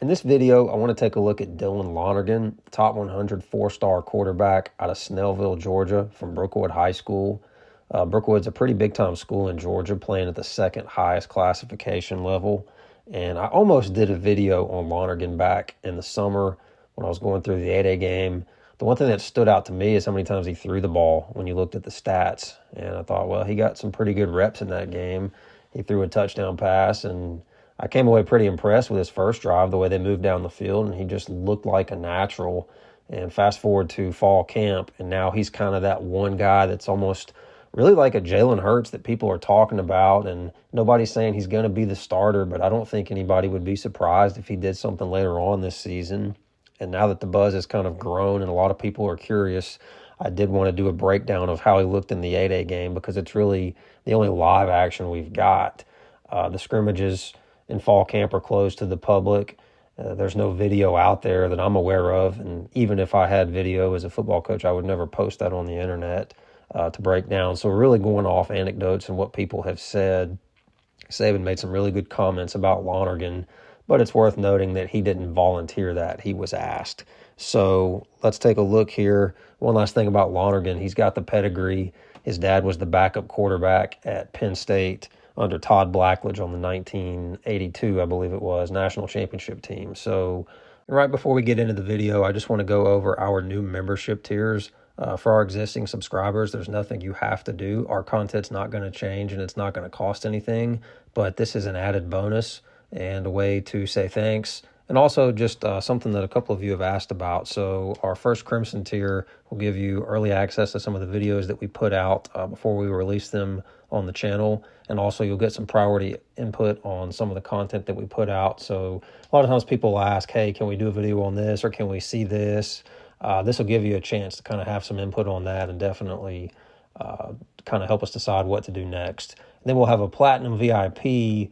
In this video, I want to take a look at Dylan Lonergan, top 100 four-star quarterback out of Snellville, Georgia, from Brookwood High School. Brookwood's a pretty big-time school in Georgia, playing at the second highest classification level. And I almost did a video on Lonergan back in the summer when I was going through the 8A game. The one thing that stood out to me is how many times he threw the ball when you looked at the stats. And I thought, well, he got some pretty good reps in that game. He threw a touchdown pass, and I came away pretty impressed with his first drive, the way they moved down the field, and he just looked like a natural. And fast forward to fall camp, and now he's kind of that one guy that's almost really like a Jalen Hurts that people are talking about, and nobody's saying he's going to be the starter, but I don't think anybody would be surprised if he did something later on this season. And now that the buzz has kind of grown and a lot of people are curious, I did want to do a breakdown of how he looked in the 8A game because it's really the only live action we've got. The scrimmages in fall camp are closed to the public. There's no video out there that I'm aware of, and even if I had video as a football coach, I would never post that on the internet to break down. So we're really going off anecdotes and what people have said. Saban made some really good comments about Lonergan, but it's worth noting that he didn't volunteer that. He was asked. So let's take a look here. One last thing about Lonergan. He's got the pedigree. His dad was the backup quarterback at Penn State under Todd Blackledge on the 1982, I believe it was, national championship team. So right before we get into the video, I just want to go over our new membership tiers. For our existing subscribers, there's nothing you have to do. Our content's not going to change, and it's not going to cost anything, but this is an added bonus and a way to say thanks. And also just something that a couple of you have asked about. So our first Crimson tier will give you early access to some of the videos that we put out before we release them on the channel. And also you'll get some priority input on some of the content that we put out. So a lot of times people ask, hey, can we do a video on this, or can we see this? This will give you a chance to kind of have some input on that and definitely kind of help us decide what to do next. And then we'll have a Platinum VIP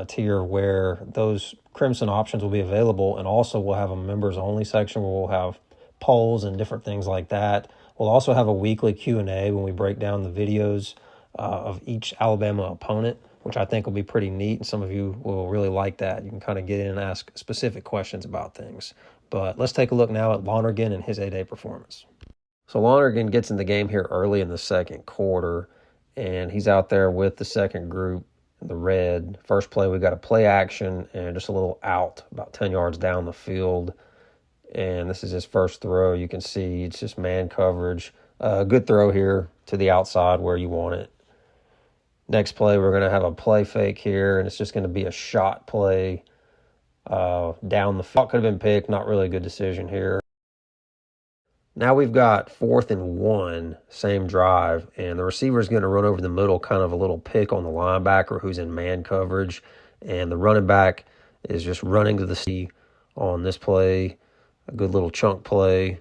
tier where those Crimson options will be available, and also we'll have a members only section where we'll have polls and different things like that. We'll also have a weekly Q&A when we break down the videos of each Alabama opponent, which I think will be pretty neat, and some of you will really like that. You can kind of get in and ask specific questions about things. But let's take a look now at Lonergan and his 8A performance. So Lonergan gets in the game here early in the second quarter, and he's out there with the second group, the red. First play, we got a play action and just a little out about 10 yards down the field. And this is his first throw. You can see it's just man coverage. Good throw here to the outside where you want it. Next play, we're going to have a play fake here, and it's just going to be a shot play down the field. Could have been picked. Not really a good decision here. Now we've got 4th and 1, same drive, and the receiver is going to run over the middle, kind of a little pick on the linebacker who's in man coverage, and the running back is just running to the C on this play. A good little chunk play.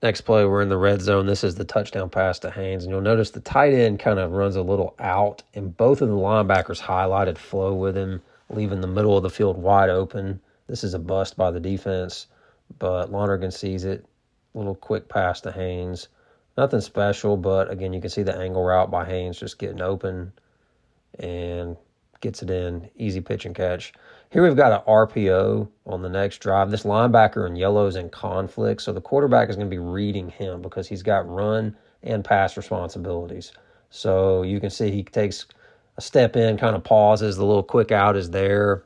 Next play, we're in the red zone. This is the touchdown pass to Haynes, and you'll notice the tight end kind of runs a little out, and both of the linebackers highlighted flow with him, leaving the middle of the field wide open. This is a bust by the defense, but Lonergan sees it. Little quick pass to Haynes. Nothing special, but again, you can see the angle route by Haynes just getting open and gets it in. Easy pitch and catch. Here we've got an RPO on the next drive. This linebacker in yellow is in conflict, so the quarterback is going to be reading him because he's got run and pass responsibilities. So you can see he takes a step in, kind of pauses. The little quick out is there.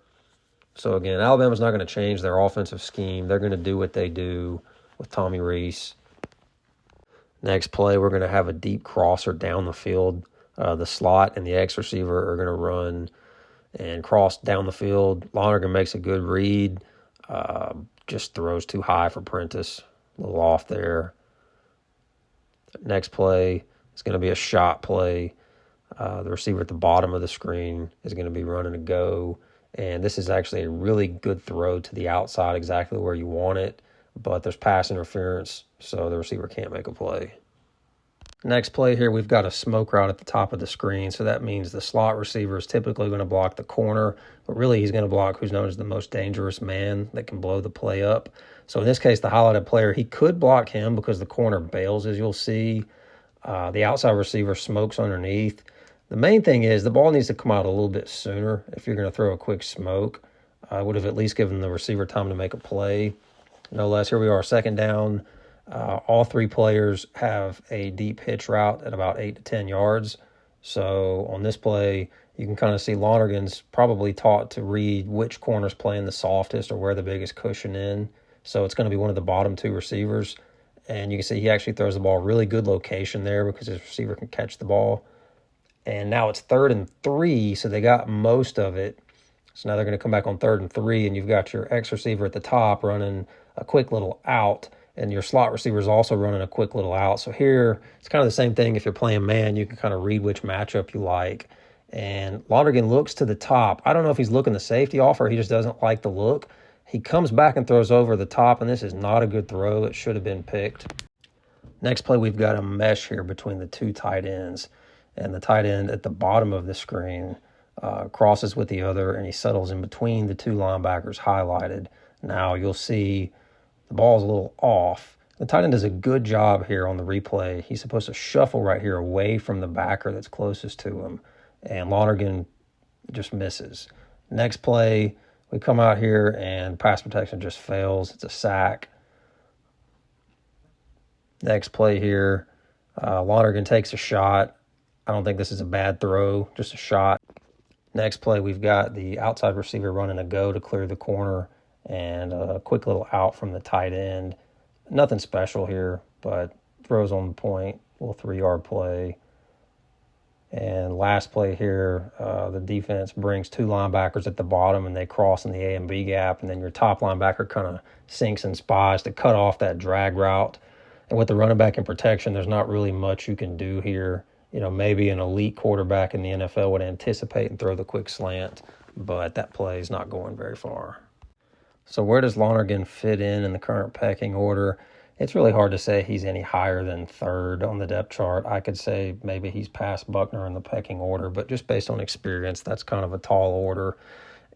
So again, Alabama's not going to change their offensive scheme. They're going to do what they do with Tommy Rees. Next play, we're going to have a deep crosser down the field. The slot and the X receiver are going to run and cross down the field. Lonergan makes a good read. Just throws too high for Prentice. A little off there. Next play is going to be a shot play. The receiver at the bottom of the screen is going to be running a go. And this is actually a really good throw to the outside, exactly where you want it. But there's pass interference, so the receiver can't make a play. Next play here, we've got a smoke route at the top of the screen, so that means the slot receiver is typically going to block the corner, but really he's going to block who's known as the most dangerous man that can blow the play up. So in this case, the highlighted player, he could block him because the corner bails, as you'll see. The outside receiver smokes underneath. The main thing is the ball needs to come out a little bit sooner if you're going to throw a quick smoke. I would have at least given the receiver time to make a play. No less. Here we are, second down. All three players have a deep hitch route at about 8 to 10 yards. So on this play, you can kind of see Lonergan's probably taught to read which corner's playing the softest or where the biggest cushion in. So it's going to be one of the bottom two receivers. And you can see he actually throws the ball really good location there because his receiver can catch the ball. And now it's 3rd and 3, so they got most of it. So now they're going to come back on 3rd and 3, and you've got your X receiver at the top running a quick little out, and your slot receiver is also running a quick little out. So here, it's kind of the same thing. If you're playing man, you can kind of read which matchup you like. And Lonergan looks to the top. I don't know if he's looking the safety off or he just doesn't like the look. He comes back and throws over the top, and this is not a good throw. It should have been picked. Next play, we've got a mesh here between the two tight ends. And the tight end at the bottom of the screen crosses with the other, and he settles in between the two linebackers highlighted. Now you'll see the ball's a little off. The tight end does a good job here on the replay. He's supposed to shuffle right here away from the backer that's closest to him, and Lonergan just misses. Next play, we come out here, and pass protection just fails. It's a sack. Next play here, Lonergan takes a shot. I don't think this is a bad throw, just a shot. Next play, we've got the outside receiver running a go to clear the corner and a quick little out from the tight end. Nothing special here, but throws on the point, little 3-yard play. And last play here, the defense brings two linebackers at the bottom and they cross in the A and B gap, and then your top linebacker kind of sinks and spies to cut off that drag route. And with the running back in protection, there's not really much you can do here. You know, maybe an elite quarterback in the NFL would anticipate and throw the quick slant, but that play is not going very far. So where does Lonergan fit in the current pecking order? It's really hard to say he's any higher than 3rd on the depth chart. I could say maybe he's past Buckner in the pecking order, but just based on experience, that's kind of a tall order.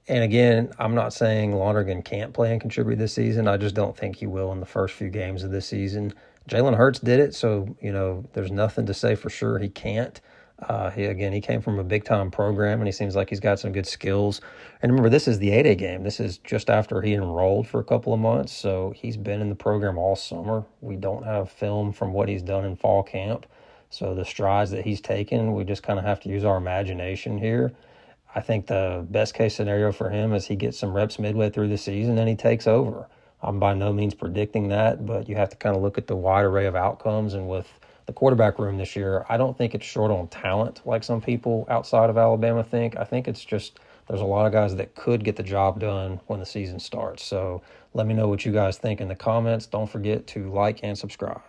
And again, I'm not saying Lonergan can't play and contribute this season. I just don't think he will in the first few games of this season. Jalen Hurts did it, so, there's nothing to say for sure he can't. He came from a big-time program, and he seems like he's got some good skills. And remember, this is the 8A game. This is just after he enrolled for a couple of months, so he's been in the program all summer. We don't have film from what he's done in fall camp, so the strides that he's taken, we just kind of have to use our imagination here. I think the best-case scenario for him is he gets some reps midway through the season and he takes over. I'm by no means predicting that, but you have to kind of look at the wide array of outcomes. And with the quarterback room this year, I don't think it's short on talent like some people outside of Alabama think. I think it's just there's a lot of guys that could get the job done when the season starts. So let me know what you guys think in the comments. Don't forget to like and subscribe.